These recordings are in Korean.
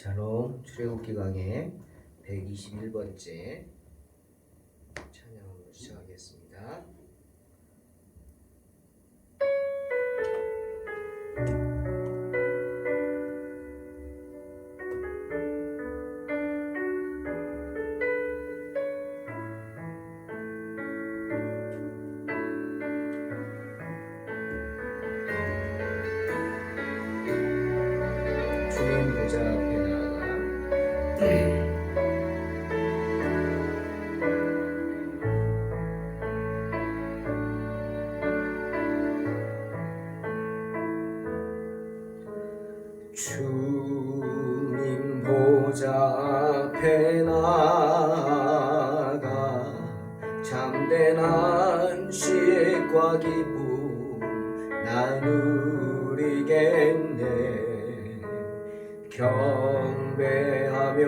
샬롬 출애굽기 강의 121번째 찬양으로 시작하겠습니다. 주님 보좌 앞에 나아가 주님 보좌 앞에 나아가 참된 안식과 기쁨 나누리겠네. 경배하며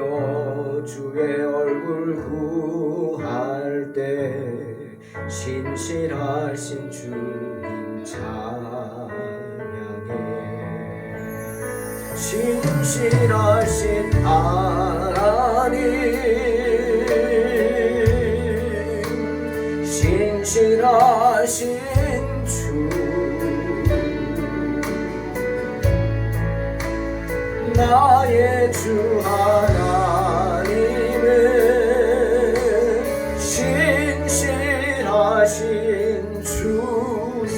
주의 얼굴 구할 때 신실하신 주님 찬양해. 신실하신 하나님, 신실하신 주, 나의 주 하나님은 신실하신 주님.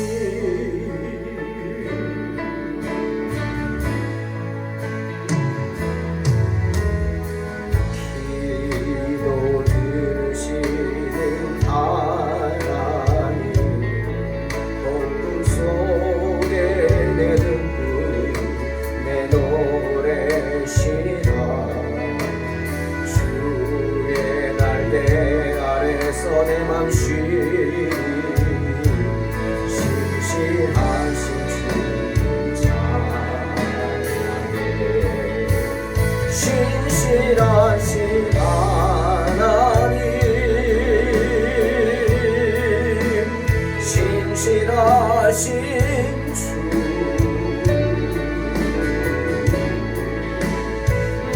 기도 들으시는 하나님, 어둠 속에 내 등불 내 노래 시리라. 주의 날개 아래서 내 맘 쉬리. 신실하신 주 찬양해. 신실하신 하나님, 신실하신 주,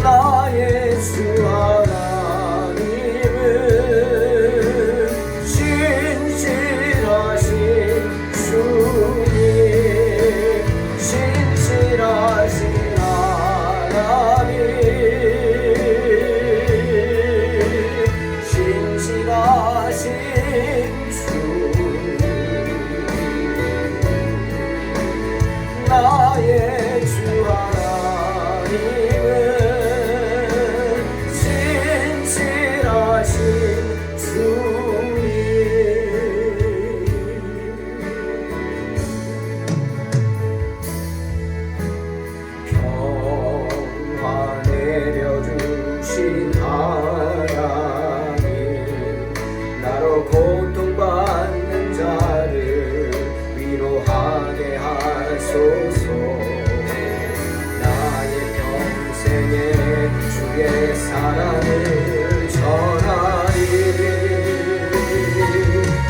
나의 주 하나님은 신실하신 주님. 신실하신 하나님, 신실하신 주, 나의 주 하나님은 신실하신 주님. 평화 내려주신 하나님, 나로 고통받는 자를 위로하게 하소서. 나의 평생에 주의 사랑을 전하리.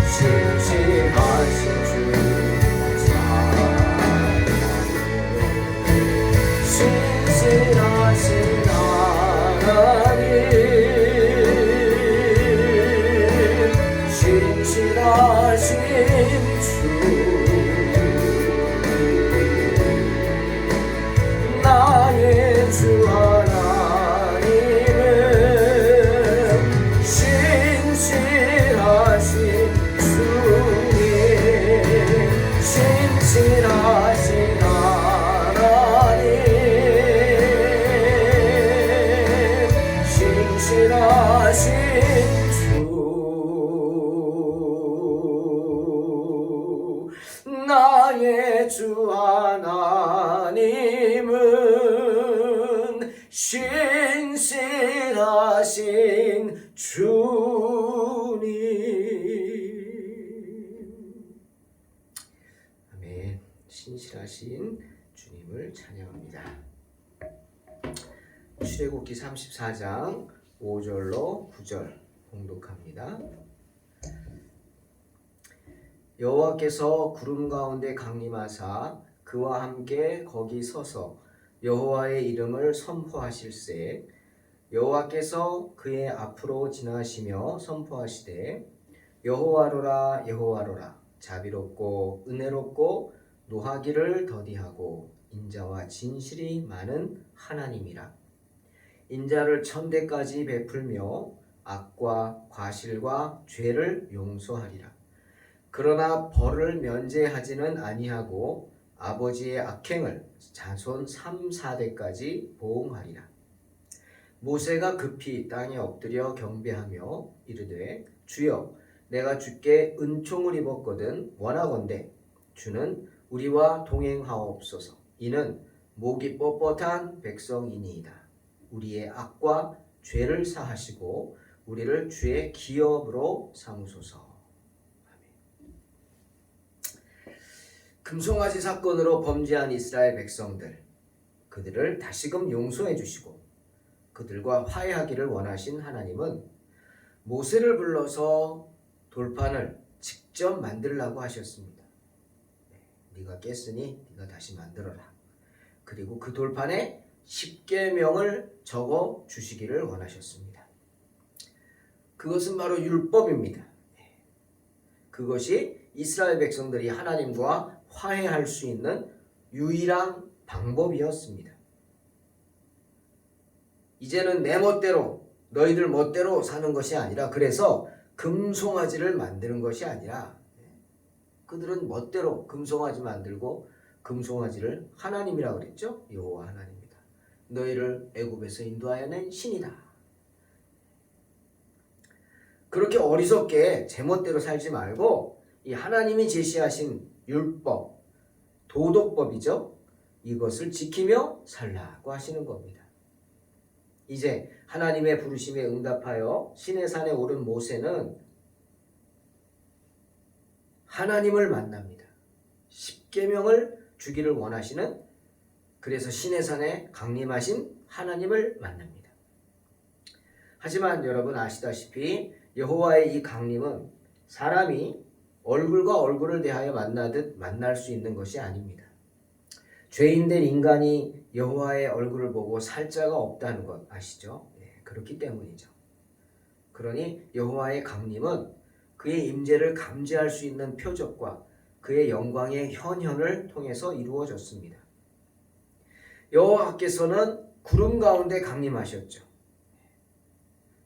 신실하신 주 찬양해. 신실하신 하나님, 신실하신 주, 나의 주 하나님은 신실하신 주님. 신실하신 하나님, 신실하신 주, 나의 주 하나님은 신실하신 주님. 아멘. 신실하신 주님을 찬양합니다. 출애굽기 34장 5절로 9절 봉독합니다. 여호와께서 구름 가운데 강림하사 그와 함께 거기 서서 여호와의 이름을 선포하실세 여호와께서 그의 앞으로 지나시며 선포하시되 여호와로라 여호와로라 자비롭고 은혜롭고 노하기를 더디하고 인자와 진실이 많은 하나님이라. 인자를 천대까지 베풀며 악과 과실과 죄를 용서하리라. 그러나 벌을 면제하지는 아니하고 아버지의 악행을 자손 3, 4대까지 보응하리라. 모세가 급히 땅에 엎드려 경배하며 이르되 주여 내가 주께 은총을 입었거든 원하건대 주는 우리와 동행하옵소서. 이는 목이 뻣뻣한 백성이니이다. 우리의 악과 죄를 사하시고 우리를 주의 기업으로 삼으소서. 금송아지 사건으로 범죄한 이스라엘 백성들, 그들을 다시금 용서해 주시고 그들과 화해하기를 원하신 하나님은 모세를 불러서 돌판을 직접 만들라고 하셨습니다. 네가 깼으니 네가 다시 만들어라. 그리고 그 돌판에 10계명을 적어 주시기를 원하셨습니다. 그것은 바로 율법입니다. 그것이 이스라엘 백성들이 하나님과 화해할 수 있는 유일한 방법이었습니다. 이제는 내 멋대로 너희들 멋대로 사는 것이 아니라 그래서 금송아지를 만드는 것이 아니라 그들은 멋대로 금송아지 만들고 금송아지를 하나님이라고 그랬죠. 여호와 하나님이다. 너희를 애굽에서 인도하여 낸 신이다. 그렇게 어리석게 제멋대로 살지 말고 이 하나님이 제시하신 율법, 도덕법이죠. 이것을 지키며 살라고 하시는 겁니다. 이제 하나님의 부르심에 응답하여 시내산에 오른 모세는 하나님을 만납니다. 10계명을 주기를 원하시는, 그래서 시내산에 강림하신 하나님을 만납니다. 하지만 여러분 아시다시피 여호와의 이 강림은 사람이 얼굴과 얼굴을 대하여 만나듯 만날 수 있는 것이 아닙니다. 죄인된 인간이 여호와의 얼굴을 보고 살 자가 없다는 것 아시죠? 그렇기 때문이죠. 그러니 여호와의 강림은 그의 임재를 감지할 수 있는 표적과 그의 영광의 현현을 통해서 이루어졌습니다. 여호와께서는 구름 가운데 강림하셨죠.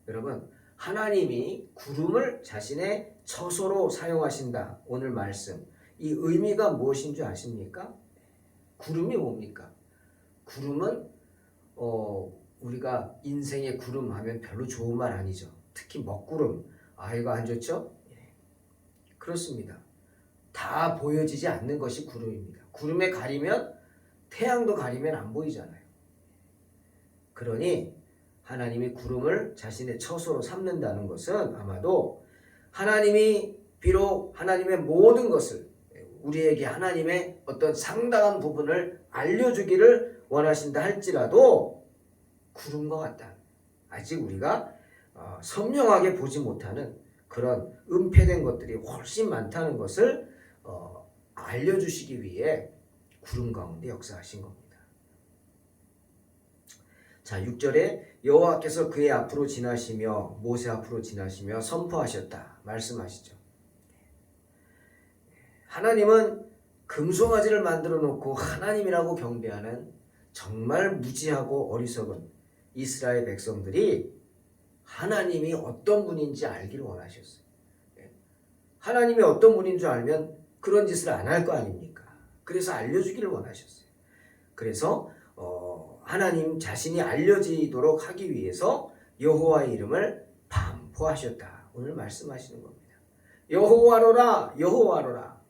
여러분, 하나님이 구름을 자신의 처소로 사용하신다. 오늘 말씀. 이 의미가 무엇인 줄 아십니까? 구름이 뭡니까? 구름은 우리가 인생의 구름 하면 별로 좋은 말 아니죠. 특히 먹구름. 이거 안 좋죠? 그렇습니다. 다 보여지지 않는 것이 구름입니다. 구름에 가리면 태양도 가리면 안 보이잖아요. 그러니 하나님이 구름을 자신의 처소로 삼는다는 것은 아마도 하나님이 비록 하나님의 모든 것을 우리에게 하나님의 어떤 상당한 부분을 알려주기를 원하신다 할지라도 구름과 같다. 아직 우리가 선명하게 보지 못하는 그런 은폐된 것들이 훨씬 많다는 것을 알려주시기 위해 구름 가운데 역사하신 겁니다. 자, 6절에 여호와께서 그의 앞으로 지나시며 모세 앞으로 지나시며 선포하셨다 말씀하시죠. 하나님은 금송아지를 만들어 놓고 하나님이라고 경배하는 정말 무지하고 어리석은 이스라엘 백성들이 하나님이 어떤 분인지 알기를 원하셨어요. 하나님이 어떤 분인 줄 알면 그런 짓을 안 할 거 아닙니까? 그래서 알려주기를 원하셨어요. 그래서 하나님 자신이 알려지도록 하기 위해서 여호와의 이름을 반포하셨다. 오늘 말씀하시는 겁니다. 여호와로라 여호와로라.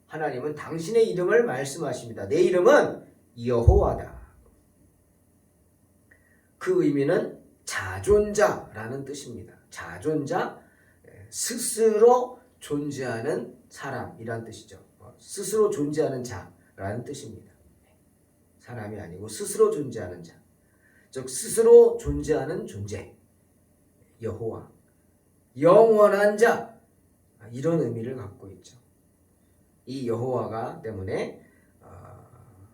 하나님은 당신의 이름을 말씀하십니다. 내 이름은 여호와다. 그 의미는 자존자라는 뜻입니다. 자존자, 스스로 존재하는 사람이란 뜻이죠. 스스로 존재하는 자라는 뜻입니다. 사람이 아니고 스스로 존재하는 자, 즉 스스로 존재하는 존재, 여호와, 영원한 자, 이런 의미를 갖고 있죠. 이 여호와가 때문에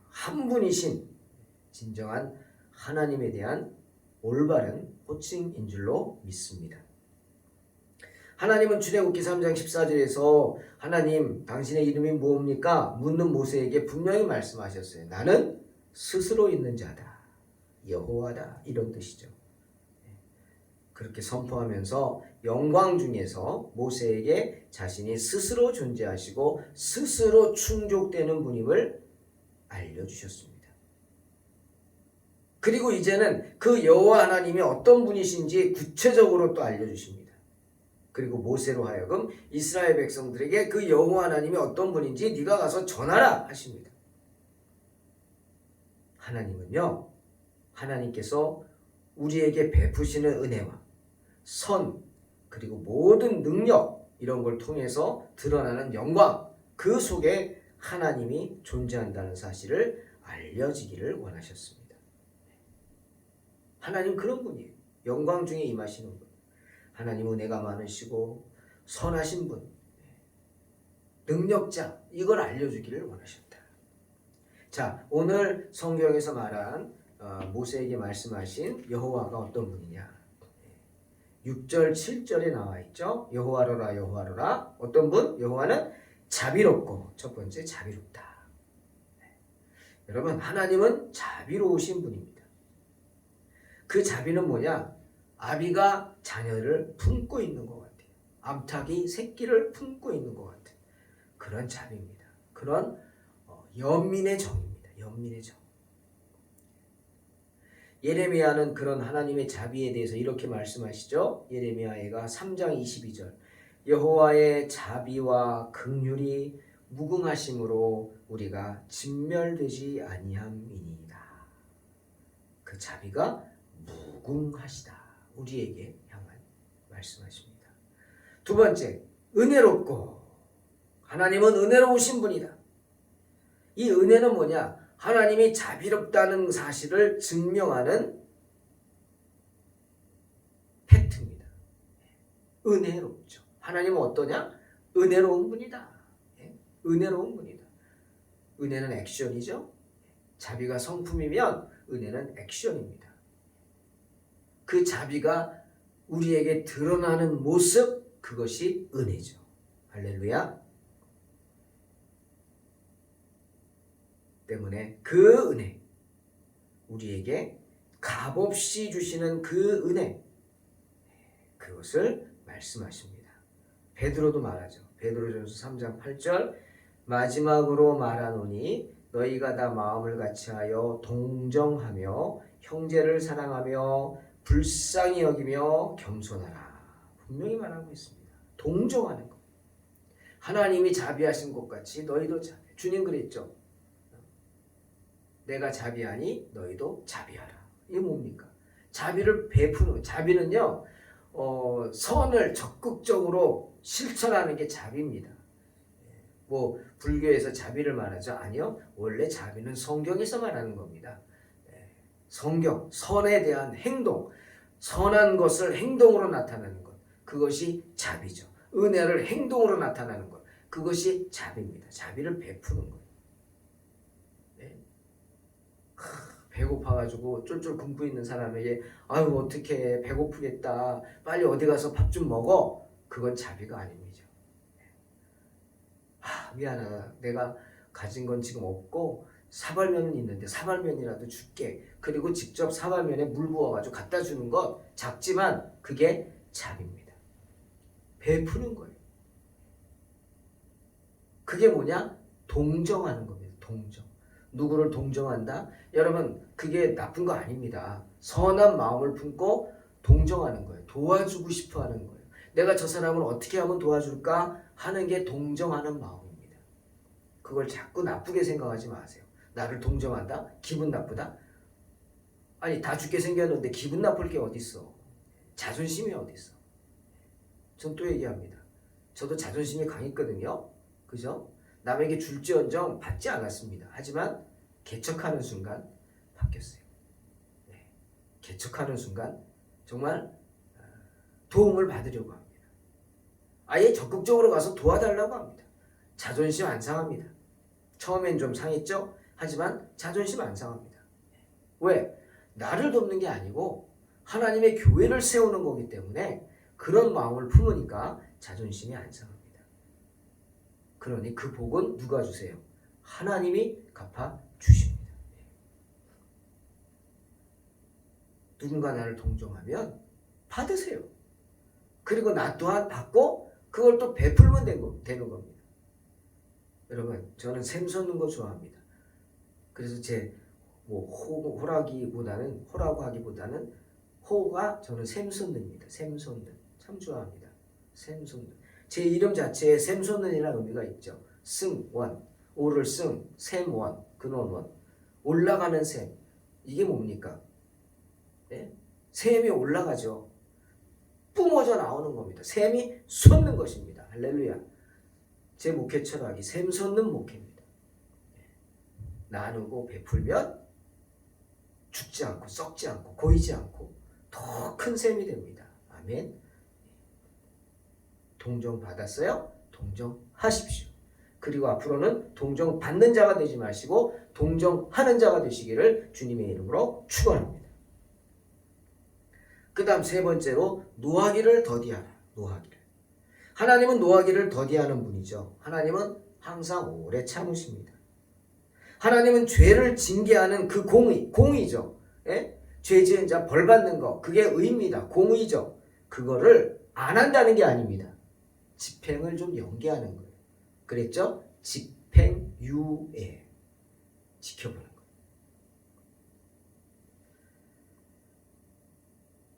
한 분이신 진정한 하나님에 대한 올바른 호칭인 줄로 믿습니다. 하나님은 출애굽기 3장 14절에서 하나님 당신의 이름이 무엇입니까? 묻는 모세에게 분명히 말씀하셨어요. 나는 스스로 있는 자다. 여호와다. 이런 뜻이죠. 그렇게 선포하면서 영광 중에서 모세에게 자신이 스스로 존재하시고 스스로 충족되는 분임을 알려주셨습니다. 그리고 이제는 그 여호와 하나님이 어떤 분이신지 구체적으로 또 알려주십니다. 그리고 모세로 하여금 이스라엘 백성들에게 그 여호와 하나님이 어떤 분인지 네가 가서 전하라 하십니다. 하나님은요, 하나님께서 우리에게 베푸시는 은혜와 선 그리고 모든 능력 이런 걸 통해서 드러나는 영광, 그 속에 하나님이 존재한다는 사실을 알려지기를 원하셨습니다. 하나님 그런 분이에요. 영광 중에 임하시는 분. 하나님 은혜가 많으시고 선하신 분, 능력자, 이걸 알려주기를 원하셨다. 자, 오늘 성경에서 말한 모세에게 말씀하신 여호와가 어떤 분이냐? 6절 7절에 나와 있죠. 여호와로라 여호와로라. 어떤 분? 여호와는 자비롭고, 첫 번째 자비롭다. 여러분, 하나님은 자비로우신 분입니다. 그 자비는 뭐냐? 아비가 자녀를 품고 있는 것 같아요. 암탉이 새끼를 품고 있는 것 같아요. 그런 자비입니다. 그런 연민의 정입니다. 연민의 정. 예레미야는 그런 하나님의 자비에 대해서 이렇게 말씀하시죠. 예레미야가 3장 22절. 여호와의 자비와 긍휼이 무궁하심으로 우리가 진멸되지 아니함이니이다. 그 자비가 무궁하시다. 우리에게 향한 말씀하십니다. 두 번째, 은혜롭고. 하나님은 은혜로우신 분이다. 이 은혜는 뭐냐? 하나님이 자비롭다는 사실을 증명하는 팩트입니다. 은혜롭죠. 하나님은 어떠냐? 은혜로운 분이다. 은혜로운 분이다. 은혜는 액션이죠. 자비가 성품이면 은혜는 액션입니다. 그 자비가 우리에게 드러나는 모습, 그것이 은혜죠. 할렐루야. 때문에 그 은혜, 우리에게 값없이 주시는 그 은혜, 그것을 말씀하십니다. 베드로도 말하죠. 베드로전서 3장 8절. 마지막으로 말하노니 너희가 다 마음을 같이하여 동정하며 형제를 사랑하며 불쌍히 여기며 겸손하라. 분명히 말하고 있습니다. 동정하는 것. 하나님이 자비하신 것 같이 너희도 자비해. 주님 그랬죠. 내가 자비하니 너희도 자비하라. 이게 뭡니까? 자비를 베푸는, 자비는요, 선을 적극적으로 실천하는 게 자비입니다. 뭐 불교에서 자비를 말하죠? 아니요. 원래 자비는 성경에서 말하는 겁니다. 성경, 선에 대한 행동, 선한 것을 행동으로 나타내는 것, 그것이 자비죠. 은혜를 행동으로 나타내는 것, 그것이 자비입니다. 자비를 베푸는 것. 배고파가지고 쫄쫄 굶고 있는 사람에게 아유 어떡해 배고프겠다 빨리 어디 가서 밥 좀 먹어, 그건 자비가 아닙니다. 미안하다, 내가 가진 건 지금 없고 사발면은 있는데 사발면이라도 줄게. 그리고 직접 사발면에 물 부어가지고 갖다 주는 것, 작지만 그게 자비입니다. 베푸는 거예요. 그게 뭐냐? 동정하는 겁니다. 동정. 누구를 동정한다? 여러분, 그게 나쁜 거 아닙니다. 선한 마음을 품고 동정하는 거예요. 도와주고 싶어 하는 거예요. 내가 저 사람을 어떻게 하면 도와줄까 하는 게 동정하는 마음입니다. 그걸 자꾸 나쁘게 생각하지 마세요. 나를 동정한다? 기분 나쁘다? 아니, 다 죽게 생겼는데 기분 나쁠 게 어딨어. 자존심이 어딨어. 전 또 얘기합니다. 저도 자존심이 강했거든요. 그죠? 남에게 줄지언정 받지 않았습니다. 하지만 개척하는 순간 바뀌었어요. 개척하는 순간 정말 도움을 받으려고 합니다. 아예 적극적으로 가서 도와달라고 합니다. 자존심 안 상합니다. 처음엔 좀 상했죠? 하지만 자존심 안 상합니다. 왜? 나를 돕는 게 아니고 하나님의 교회를 세우는 거기 때문에 그런 마음을 품으니까 자존심이 안 상합니다. 그러니 그 복은 누가 주세요? 하나님이 갚아 주십니다. 누군가 나를 동정하면 받으세요. 그리고 나 또한 받고 그걸 또 베풀면 되는 겁니다. 여러분, 저는 샘 솟는 거 좋아합니다. 그래서 호라고 하기보다는 호가 저는 샘 솟는입니다. 샘 솟는. 참 좋아합니다. 샘 솟는. 제 이름 자체에 샘 솟는이라는 의미가 있죠. 승원, 오를 승, 샘원, 근원원. 올라가는 샘. 이게 뭡니까? 네? 샘이 올라가죠. 뿜어져 나오는 겁니다. 샘이 솟는 것입니다. 할렐루야. 제 목회 철학이 샘 솟는 목회입니다. 나누고 베풀면 죽지 않고 썩지 않고 고이지 않고 더 큰 샘이 됩니다. 아멘. 동정 받았어요? 동정하십시오. 그리고 앞으로는 동정 받는 자가 되지 마시고 동정하는 자가 되시기를 주님의 이름으로 축원합니다. 그 다음 세 번째로 노하기를 더디하라. 노하기를. 하나님은 노하기를 더디하는 분이죠. 하나님은 항상 오래 참으십니다. 하나님은 죄를 징계하는 그 공의죠. 예? 죄 지은 자 벌 받는 거 그게 의입니다. 공의죠. 그거를 안 한다는 게 아닙니다. 집행을 좀 연기하는 거예요. 그랬죠? 집행유예. 지켜보는 거예요.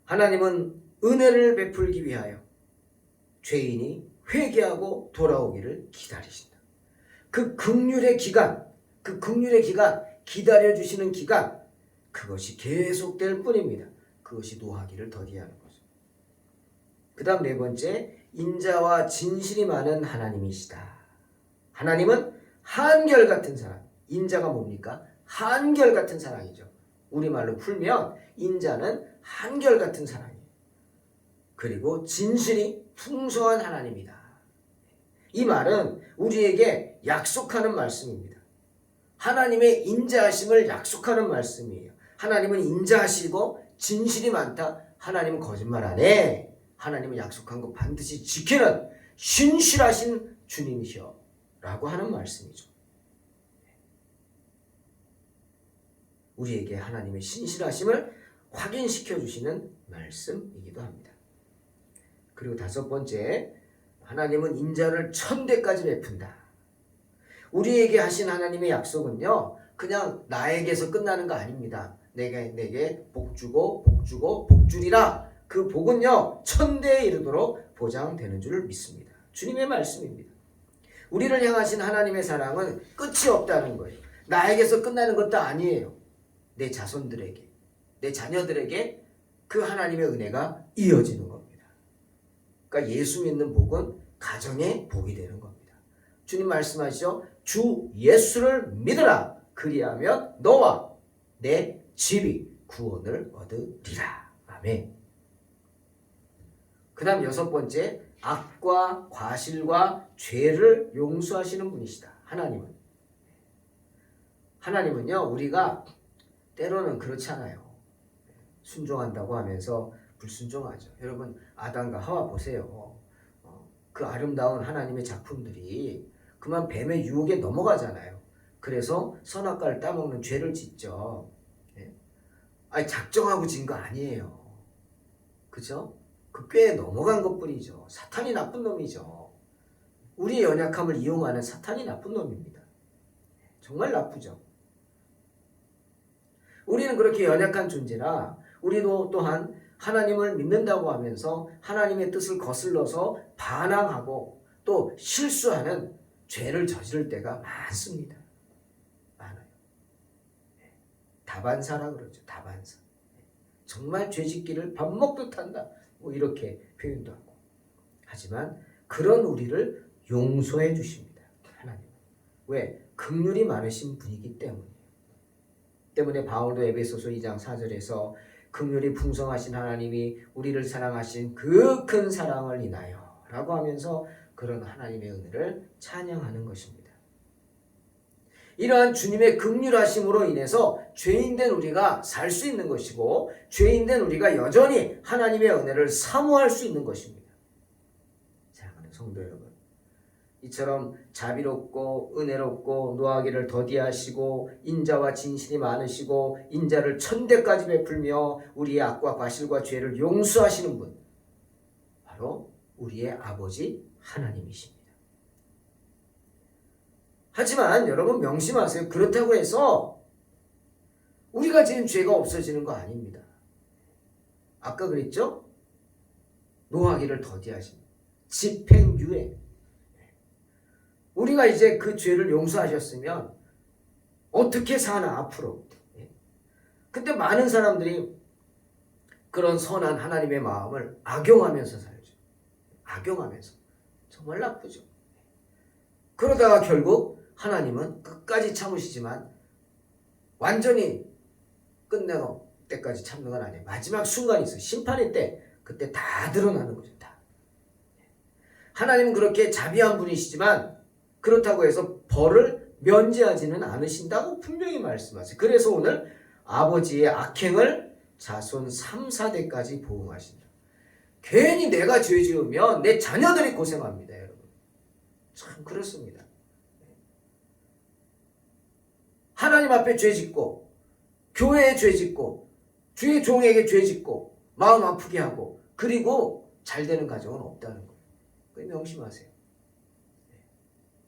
하나님은 은혜를 베풀기 위하여 죄인이 회개하고 돌아오기를 기다리신다. 그 긍휼의 기간, 기다려주시는 기간, 그것이 계속될 뿐입니다. 그것이 노하기를 더디하는 거죠. 그 다음 네 번째, 인자와 진실이 많은 하나님이시다. 하나님은 한결같은 사랑. 인자가 뭡니까? 한결같은 사랑이죠. 우리말로 풀면 인자는 한결같은 사랑이에요. 그리고 진실이 풍성한 하나님이다. 이 말은 우리에게 약속하는 말씀입니다. 하나님의 인자하심을 약속하는 말씀이에요. 하나님은 인자하시고 진실이 많다. 하나님은 거짓말 안 해. 하나님은 약속한 거 반드시 지키는 신실하신 주님이셔 라고 하는 말씀이죠. 우리에게 하나님의 신실하심을 확인시켜 주시는 말씀이기도 합니다. 그리고 다섯 번째, 하나님은 인자를 1000대까지 베푼다. 우리에게 하신 하나님의 약속은요, 그냥 나에게서 끝나는 거 아닙니다. 내게 복 주고 복 주리라. 그 복은요 1000대에 이르도록 보장되는 줄 믿습니다. 주님의 말씀입니다. 우리를 향하신 하나님의 사랑은 끝이 없다는 거예요. 나에게서 끝나는 것도 아니에요. 내 자손들에게, 내 자녀들에게 그 하나님의 은혜가 이어지는 겁니다. 그러니까 예수 믿는 복은 가정의 복이 되는 겁니다. 주님 말씀하시죠. 주 예수를 믿으라. 그리하면 너와 내 집이 구원을 얻으리라. 아멘. 그 다음 여섯 번째, 악과 과실과 죄를 용서하시는 분이시다. 하나님은요, 우리가 때로는 그렇지 않아요. 순종한다고 하면서 불순종하죠. 여러분, 아담과 하와 보세요. 그 아름다운 하나님의 작품들이 그만 뱀의 유혹에 넘어가잖아요. 그래서 선악과를 따먹는 죄를 짓죠. 아니, 작정하고 진 거 아니에요. 그죠? 그 꾀에 넘어간 것뿐이죠. 사탄이 나쁜 놈이죠. 우리의 연약함을 이용하는 사탄이 나쁜 놈입니다. 정말 나쁘죠. 우리는 그렇게 연약한 존재라 우리도 또한 하나님을 믿는다고 하면서 하나님의 뜻을 거슬러서 반항하고 또 실수하는 죄를 저지를 때가 많습니다. 많아요. 다반사라 그러죠. 다반사. 정말 죄 짓기를 밥 먹듯 한다. 뭐 이렇게 표현도 하고. 하지만 그런 우리를 용서해 주십니다. 하나님. 왜? 긍휼이 많으신 분이기 때문에 바울도 에베소서 2장 4절에서 긍휼이 풍성하신 하나님이 우리를 사랑하신 그 큰 사랑을 인하여 라고 하면서 그런 하나님의 은혜를 찬양하는 것입니다. 이러한 주님의 긍휼하심으로 인해서 죄인된 우리가 살 수 있는 것이고 죄인된 우리가 여전히 하나님의 은혜를 사모할 수 있는 것입니다. 사랑하는 성도 여러분, 이처럼 자비롭고 은혜롭고 노하기를 더디하시고 인자와 진실이 많으시고 인자를 천대까지 베풀며 우리의 악과 과실과 죄를 용서하시는 분, 바로 우리의 아버지 하나님이십니다. 하지만 여러분 명심하세요. 그렇다고 해서 우리가 지은 죄가 없어지는 거 아닙니다. 아까 그랬죠? 노하기를 더디하십니다. 집행유예. 우리가 이제 그 죄를 용서하셨으면 어떻게 사나 앞으로. 근데 많은 사람들이 그런 선한 하나님의 마음을 악용하면서 살죠. 악용하면서. 정말 나쁘죠. 그러다가 결국 하나님은 끝까지 참으시지만 완전히 끝내고 때까지 참는 건 아니에요. 마지막 순간이 있어요. 심판의 때. 그때 다 드러나는 거죠. 다. 하나님은 그렇게 자비한 분이시지만 그렇다고 해서 벌을 면제하지는 않으신다고 분명히 말씀하세요. 그래서 오늘 아버지의 악행을 자손 3, 4대까지 보응하신다. 괜히 내가 죄 지으면 내 자녀들이 고생합니다. 여러분. 참 그렇습니다. 하나님 앞에 죄 짓고 교회에 죄 짓고 주의 종에게 죄 짓고 마음 아프게 하고 그리고 잘 되는 가정은 없다는 거예요. 그걸 명심하세요.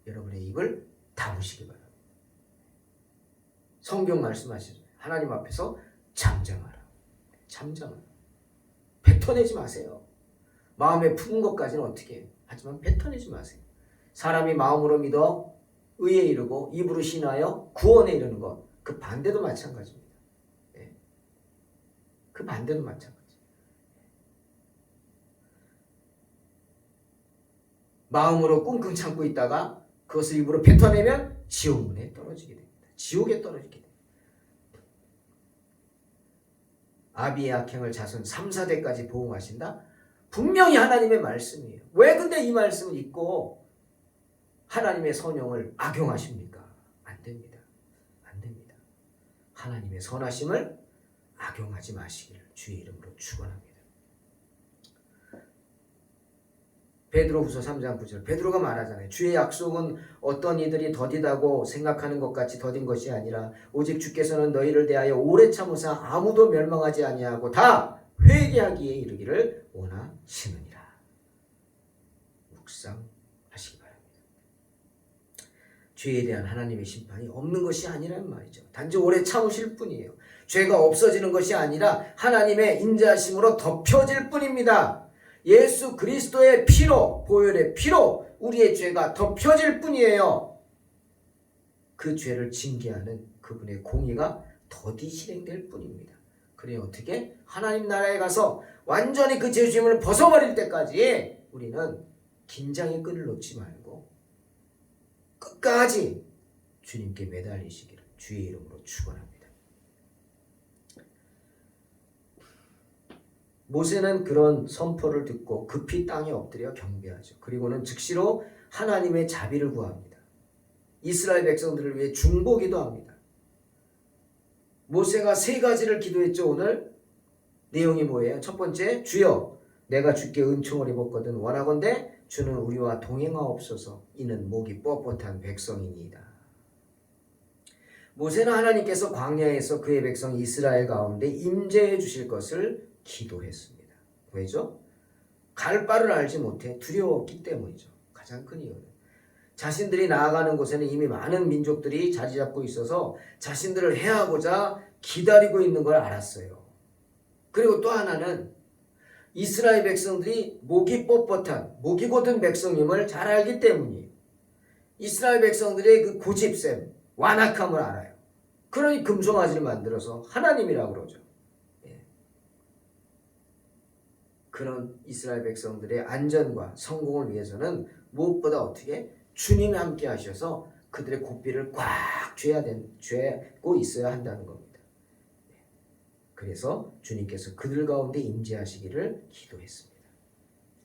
여러분의 입을 다무시기 바랍니다. 성경 말씀하시죠. 하나님 앞에서 잠잠하라. 잠잠하라. 뱉어내지 마세요. 마음에 품은 것까지는 어떻게 해요? 하지만 뱉어내지 마세요. 사람이 마음으로 믿어 의에 이르고 입으로 신하여 구원에 이르는 것, 그 반대도 마찬가지입니다. 네. 그 반대도 마찬가지. 마음으로 끙끙 참고 있다가 그것을 입으로 뱉어내면 지옥문에 떨어지게 됩니다. 지옥에 떨어지게 됩니다. 아비의 악행을 자손 3, 4대까지 보응하신다? 분명히 하나님의 말씀이에요. 왜 근데 이 말씀을 잊고 하나님의 선영을 악용하십니까? 안 됩니다. 안 됩니다. 하나님의 선하심을 악용하지 마시기를 주의 이름으로 축원합니다. 베드로후서 3장 9절 베드로가 말하잖아요. 주의 약속은 어떤 이들이 더디다고 생각하는 것 같이 더딘 것이 아니라 오직 주께서는 너희를 대하여 오래 참으사 아무도 멸망하지 아니하고 다 회개하기에 이르기를 원하시느니라. 묵상하시기 바랍니다. 죄에 대한 하나님의 심판이 없는 것이 아니란 말이죠. 단지 오래 참으실 뿐이에요. 죄가 없어지는 것이 아니라 하나님의 인자하심으로 덮여질 뿐입니다. 예수 그리스도의 피로, 보혈의 피로 우리의 죄가 덮여질 뿐이에요. 그 죄를 징계하는 그분의 공의가 더디 실행될 뿐입니다. 그래 어떻게? 하나님 나라에 가서 완전히 그 죄짐을 벗어버릴 때까지 우리는 긴장의 끈을 놓지 말고 끝까지 주님께 매달리시기를 주의 이름으로 축원합니다. 모세는 그런 선포를 듣고 급히 땅에 엎드려 경배하죠. 그리고는 즉시로 하나님의 자비를 구합니다. 이스라엘 백성들을 위해 중보기도 합니다. 모세가 3가지를 기도했죠. 오늘 내용이 뭐예요? 첫 번째, 주여 내가 주께 은총을 입었거든 원하건대 주는 우리와 동행하옵소서. 이는 목이 뻣뻣한 백성이니이다. 모세는 하나님께서 광야에서 그의 백성 이스라엘 가운데 임재해 주실 것을 기도했습니다. 왜죠? 갈 바를 알지 못해 두려웠기 때문이죠. 가장 큰 이유는. 자신들이 나아가는 곳에는 이미 많은 민족들이 자리 잡고 있어서 자신들을 해하고자 기다리고 있는 걸 알았어요. 그리고 또 하나는 이스라엘 백성들이 목이 뻣뻣한, 목이 곧은 백성임을 잘 알기 때문이에요. 이스라엘 백성들의 그 고집셈, 완악함을 알아요. 그러니 금송아지를 만들어서 하나님이라고 그러죠. 그런 이스라엘 백성들의 안전과 성공을 위해서는 무엇보다 어떻게 주님이 함께 하셔서 그들의 고삐를 꽉 쥐고 있어야 한다는 겁니다. 그래서 주님께서 그들 가운데 임재하시기를 기도했습니다.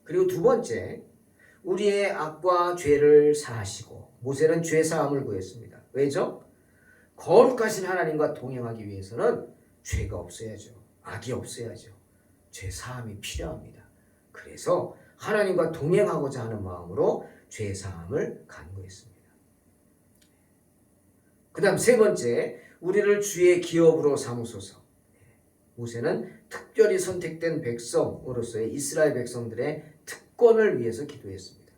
그리고 두 번째, 우리의 악과 죄를 사하시고 모세는 죄 사함을 구했습니다. 왜죠? 거룩하신 하나님과 동행하기 위해서는 죄가 없어야죠. 악이 없어야죠. 죄 사함이 필요합니다. 그래서 하나님과 동행하고자 하는 마음으로 죄 사함을 간구했습니다. 그 다음 세 번째, 우리를 주의 기업으로 삼으소서. 모세는 특별히 선택된 백성으로서의 이스라엘 백성들의 특권을 위해서 기도했습니다.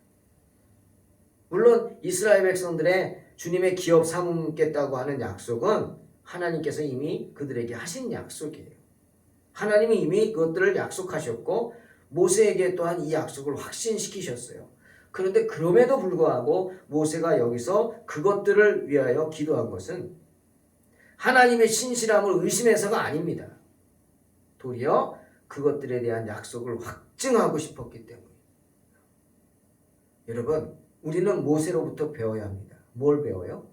물론 이스라엘 백성들의 주님의 기업 삼겠다고 하는 약속은 하나님께서 이미 그들에게 하신 약속이에요. 하나님이 이미 그것들을 약속하셨고 모세에게 또한 이 약속을 확신시키셨어요. 그런데 그럼에도 불구하고 모세가 여기서 그것들을 위하여 기도한 것은 하나님의 신실함을 의심해서가 아닙니다. 도리어 그것들에 대한 약속을 확증하고 싶었기 때문입니다. 여러분, 우리는 모세로부터 배워야 합니다. 뭘 배워요?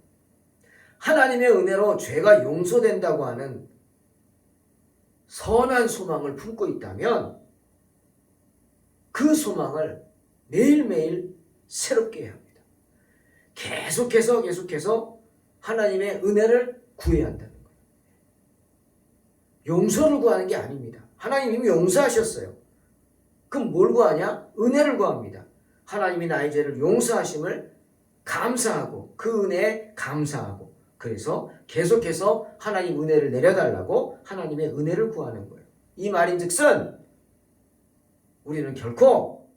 하나님의 은혜로 죄가 용서된다고 하는 선한 소망을 품고 있다면 그 소망을 매일매일 새롭게 해야 합니다. 계속해서 하나님의 은혜를 구해야 한다는 거예요. 용서를 구하는 게 아닙니다. 하나님 이미 용서하셨어요. 그럼 뭘 구하냐? 은혜를 구합니다. 하나님이 나의 죄를 용서하심을 감사하고 그 은혜에 감사하고 그래서 계속해서 하나님 은혜를 내려달라고 하나님의 은혜를 구하는 거예요. 이 말인즉슨 우리는 결코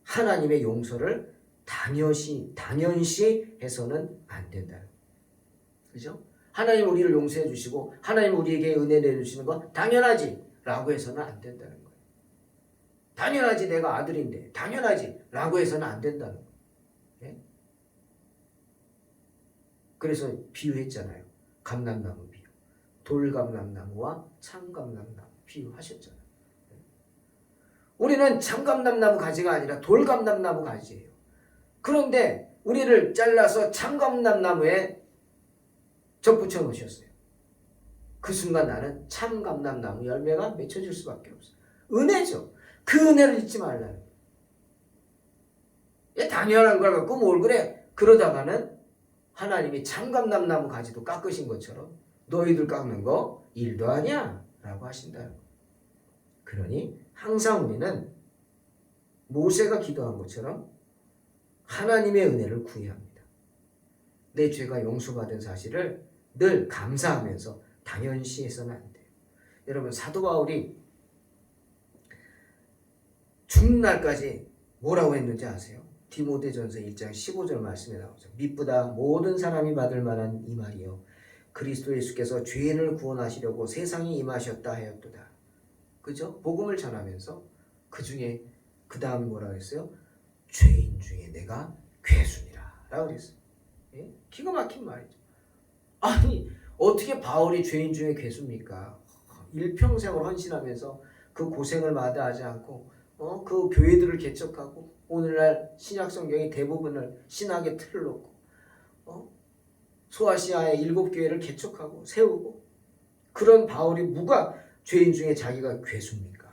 하나님의 용서를 당연시 해서는 안 된다는 거예요. 그죠? 하나님 우리를 용서해 주시고 하나님 우리에게 은혜 내주시는 건 당연하지 라고 해서는 안 된다는 거예요. 당연하지 내가 아들인데 당연하지 라고 해서는 안 된다는 거예요. 예? 그래서 비유했잖아요. 감람나무 비유. 돌감람나무와 참감람나무 비유하셨잖아요. 우리는 참감람나무 가지가 아니라 돌감람나무 가지예요. 그런데 우리를 잘라서 참감람나무에 접붙여 놓으셨어요. 그 순간 나는 참감람나무 열매가 맺혀질 수밖에 없어요. 은혜죠. 그 은혜를 잊지 말라는 거예요. 당연한 걸 갖고 뭘 그래. 그러다가는 하나님이 참감람나무 가지도 깎으신 것처럼 너희들 깎는 거 일도 아니야 라고 하신다는 거예요. 그러니 항상 우리는 모세가 기도한 것처럼 하나님의 은혜를 구해야 합니다. 내 죄가 용서받은 사실을 늘 감사하면서 당연시해서는 안 돼요. 여러분 사도 바울이 죽는 날까지 뭐라고 했는지 아세요? 디모데전서 1장 15절 말씀에 나오죠. 미쁘다 모든 사람이 받을 만한 이 말이요 그리스도 예수께서 죄인을 구원하시려고 세상에 임하셨다 하였도다. 그죠? 복음을 전하면서 그 중에 그 다음에 뭐라 그랬어요? 죄인 중에 내가 괴순이라 라고 그랬어요. 예? 기가 막힌 말이죠. 아니 어떻게 바울이 죄인 중에 괴수입니까? 일평생을 헌신하면서 그 고생을 마다하지 않고 그 교회들을 개척하고 오늘날 신약 성경의 대부분을 신학의 틀을 놓고 소아시아의 7교회를 개척하고 세우고 그런 바울이 누가 죄인 중에 자기가 괴수입니까?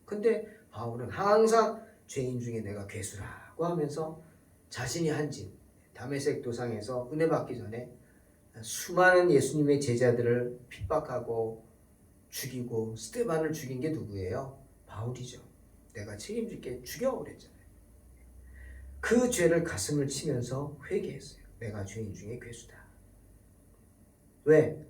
근데 바울은 항상 죄인 중에 내가 괴수라고 하면서 자신이 한 짓 다메섹 도상에서 은혜 받기 전에 수많은 예수님의 제자들을 핍박하고 죽이고 스데반을 죽인 게 누구예요? 바울이죠. 내가 책임질게 죽여 그랬잖아요. 그 죄를 가슴을 치면서 회개했어요. 내가 죄인 중에 괴수다. 왜?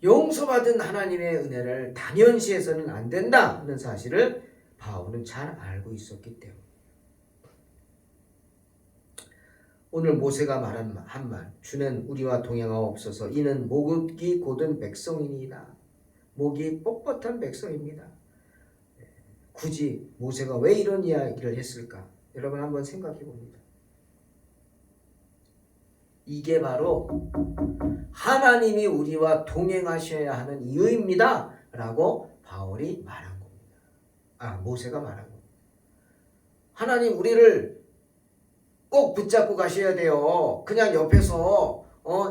용서받은 하나님의 은혜를 당연시해서는 안 된다는 사실을 바울은 잘 알고 있었기 때문에 오늘 모세가 말한 한 말 주는 우리와 동행하옵소서 이는 목이 곧은 백성이니이다. 목이 뻣뻣한 백성입니다. 굳이 모세가 왜 이런 이야기를 했을까? 여러분 한번 생각해 봅니다. 이게 바로 하나님이 우리와 동행하셔야 하는 이유입니다. 라고 바울이 말한 겁니다. 모세가 말한 겁니다. 하나님 우리를 꼭 붙잡고 가셔야 돼요. 그냥 옆에서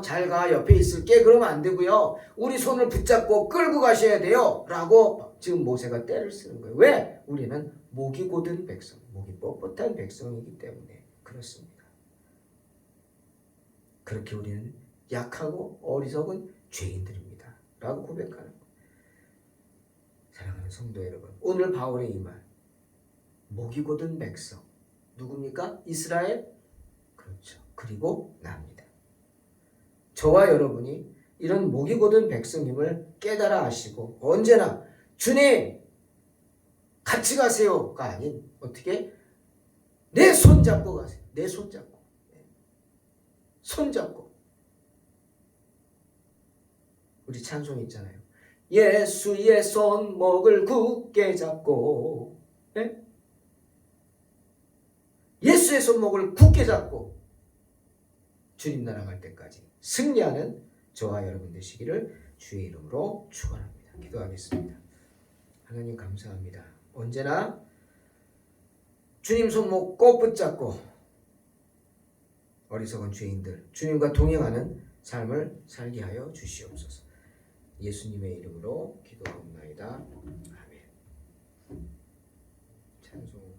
잘 가 옆에 있을게 그러면 안 되고요. 우리 손을 붙잡고 끌고 가셔야 돼요. 라고 지금 모세가 때를 쓰는 거예요. 왜? 우리는 목이 곧은 백성, 목이 뻣뻣한 백성이기 때문에 그렇습니다. 그렇게 우리는 약하고 어리석은 죄인들입니다. 라고 고백하는 것. 사랑하는 성도 여러분, 오늘 바울의 이 말, 목이 곧은 백성, 누굽니까? 이스라엘? 그렇죠. 그리고 나입니다. 저와 여러분이 이런 목이 곧은 백성임을 깨달아 아시고 언제나 주님 같이 가세요가 아닌 어떻게 내 손 잡고 가세요. 내 손 잡고. 손 잡고. 우리 찬송 있잖아요. 예수의 손목을 굳게 잡고, 네? 예수의 손목을 굳게 잡고 주님 나라 갈 때까지 승리하는 저와 여러분 되시기를 주의 이름으로 축원합니다. 기도하겠습니다. 하나님 감사합니다. 언제나 주님 손목 꼭 붙잡고 어리석은 죄인들 주님과 동행하는 삶을 살게 하여 주시옵소서. 예수님의 이름으로 기도하옵나이다. 아멘. 찬송.